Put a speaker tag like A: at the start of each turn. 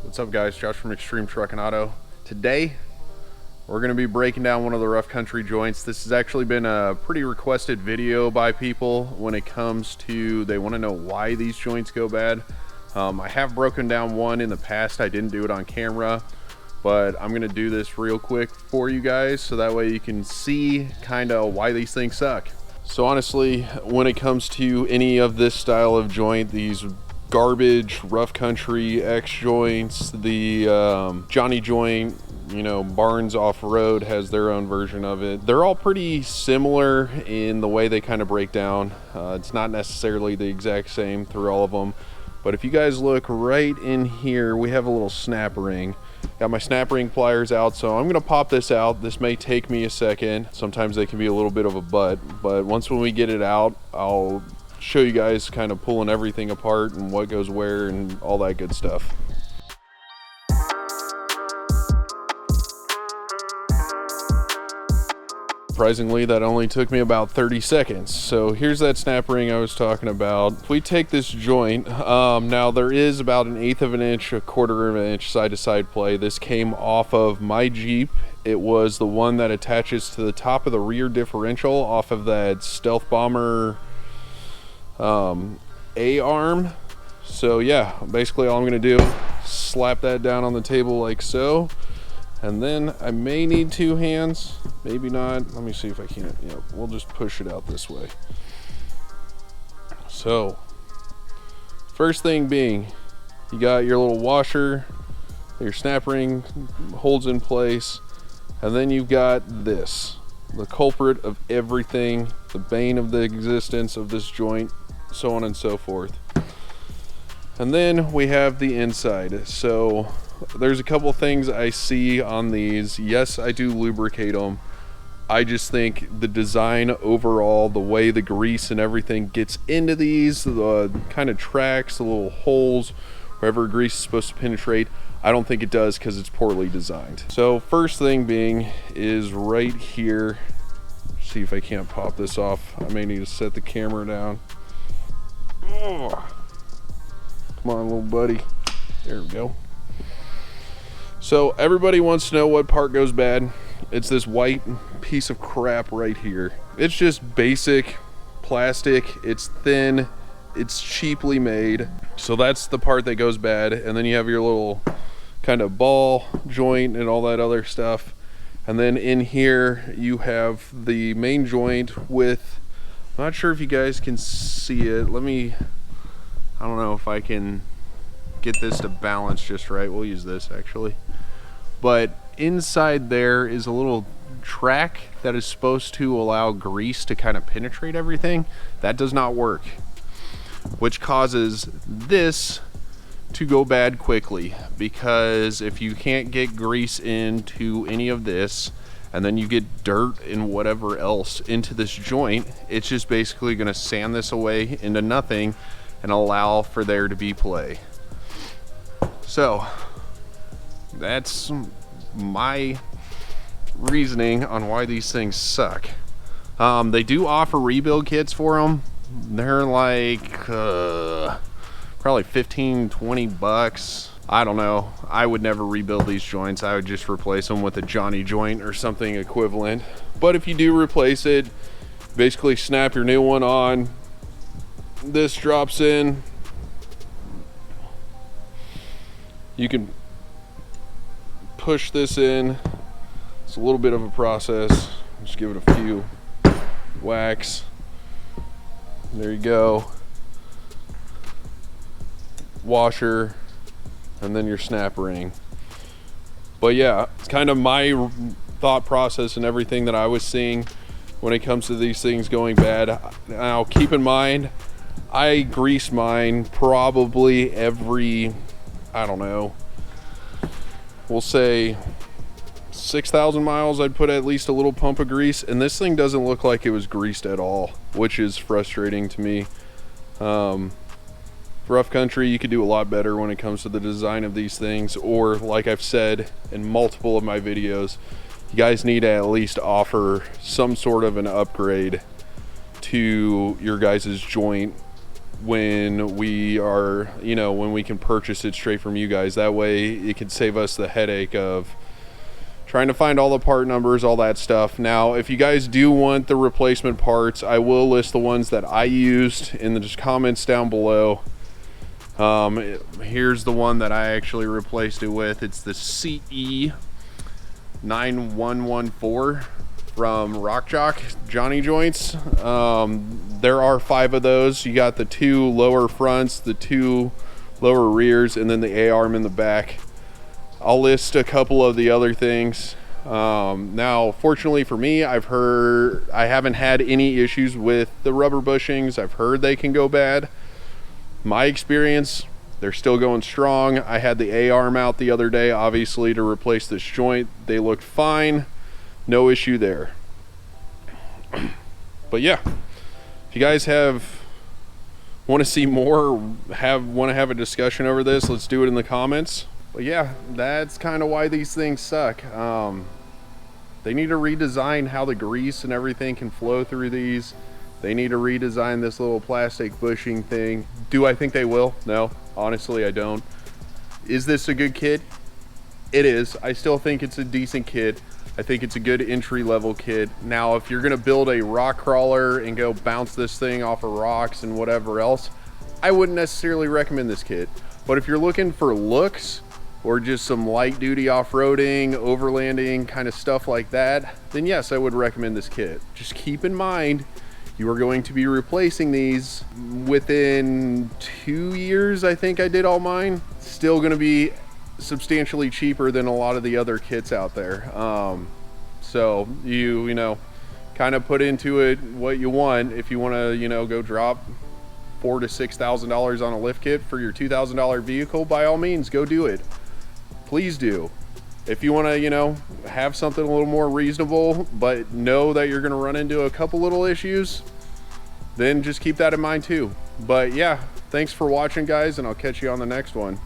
A: What's up guys, Josh from Xtreme Truck and Auto. Today we're going to be breaking down one of the rough country joints. This has actually been a pretty requested video by people when it comes to, they want to know why these joints go bad. I have broken down one in the past. I didn't do it on camera, but I'm going to do this real quick for you guys so that way you can see kind of why these things suck. So honestly, when it comes to any of this style of joint, these garbage rough country X joints, the Jonny Joint, you know, Barnes Off-Road has their own version of it. They're all pretty similar in the way they kind of break down. It's not necessarily the exact same through all of them, but if you guys look right in here, we have a little snap ring. Got my snap ring pliers out, so I'm gonna pop this out. This may take me a second. Sometimes they can be a little bit of a butt, but once when we get it out, I'll show you guys kind of pulling everything apart and what goes where and all that good stuff. Surprisingly, that only took me about 30 seconds. So here's that snap ring I was talking about. If we take this joint, now there is about 1/8 of an inch, 1/4 of an inch side-to-side play. This came off of my Jeep. It was the one that attaches to the top of the rear differential off of that Stealth Bomber A-arm. So yeah, basically all I'm gonna do, slap that down on the table like so. And then I may need two hands, maybe not. Let me see if I can. Yeah, we'll just push it out this way. So, first thing being, you got your little washer, your snap ring holds in place, and then you've got this, the culprit of everything, the bane of the existence of this joint, so on and so forth. And then we have the inside. So there's a couple things I see on these. Yes, I do lubricate them. I just think the design overall, the way the grease and everything gets into these, the kind of tracks, the little holes, wherever grease is supposed to penetrate, I don't think it does because it's poorly designed. So first thing being is right here. See if I can't pop this off. I may need to set the camera down. Oh. Come on, little buddy. There we go. So everybody wants to know what part goes bad. It's this white piece of crap right here. It's just basic plastic. It's thin. It's cheaply made. So that's the part that goes bad. And then you have your little kind of ball joint and all that other stuff. And then in here you have the main joint with, I'm not sure if you guys can see it. I don't know if I can get this to balance just right. We'll use this actually. But inside there is a little track that is supposed to allow grease to kind of penetrate everything. That does not work, which causes this to go bad quickly, because if you can't get grease into any of this and then you get dirt and whatever else into this joint, it's just basically going to sand this away into nothing and allow for there to be play. So that's my reasoning on why these things suck. They do offer rebuild kits for them. They're like probably 15-20 bucks. I don't know. I would never rebuild these joints. I would just replace them with a Jonny Joint or something equivalent. But if you do replace it, basically snap your new one on. This drops in. You can push this in. It's a little bit of a process. Just give it a few whacks. There you go. Washer, and then your snap ring. But yeah, it's kind of my thought process and everything that I was seeing when it comes to these things going bad. Now keep in mind, I grease mine probably every, I don't know, we'll say 6,000 miles. I'd put at least a little pump of grease, and this thing doesn't look like it was greased at all, which is frustrating to me. Rough country, you could do a lot better when it comes to the design of these things, or like I've said in multiple of my videos, you guys need to at least offer some sort of an upgrade to your guys' joint when we are, you know, when we can purchase it straight from you guys. That way it can save us the headache of trying to find all the part numbers, all that stuff. Now, if you guys do want the replacement parts, I will list the ones that I used in the comments down below. Here's the one that I actually replaced it with. It's the CE 9114 from Rock Jock Jonny Joints. There are 5 of those. You got the 2 lower fronts, the 2 lower rears, and then the A-arm in the back. I'll list a couple of the other things. Now, fortunately for me, I haven't had any issues with the rubber bushings. I've heard they can go bad. My experience, they're still going strong. I had the A-arm out the other day, obviously, to replace this joint. They looked fine. No issue there. But yeah, if you guys want to see more, want to have a discussion over this, let's do it in the comments. But yeah, that's kind of why these things suck. They need to redesign how the grease and everything can flow through these. They need to redesign this little plastic bushing thing. Do I think they will? No, honestly, I don't. Is this a good kit? It is. I still think it's a decent kit. I think it's a good entry-level kit. Now, if you're gonna build a rock crawler and go bounce this thing off of rocks and whatever else, I wouldn't necessarily recommend this kit. But if you're looking for looks or just some light-duty off-roading, overlanding, kind of stuff like that, then yes, I would recommend this kit. Just keep in mind, you are going to be replacing these within 2 years. I think I did all mine. Still gonna be substantially cheaper than a lot of the other kits out there. So you know, kind of put into it what you want. If you want to, you know, go drop $4,000 to $6,000 on a lift kit for your $2,000 vehicle, by all means, go do it. Please do. If you want to, you know, have something a little more reasonable, but know that you're going to run into a couple little issues, then just keep that in mind too. But yeah, thanks for watching, guys, and I'll catch you on the next one.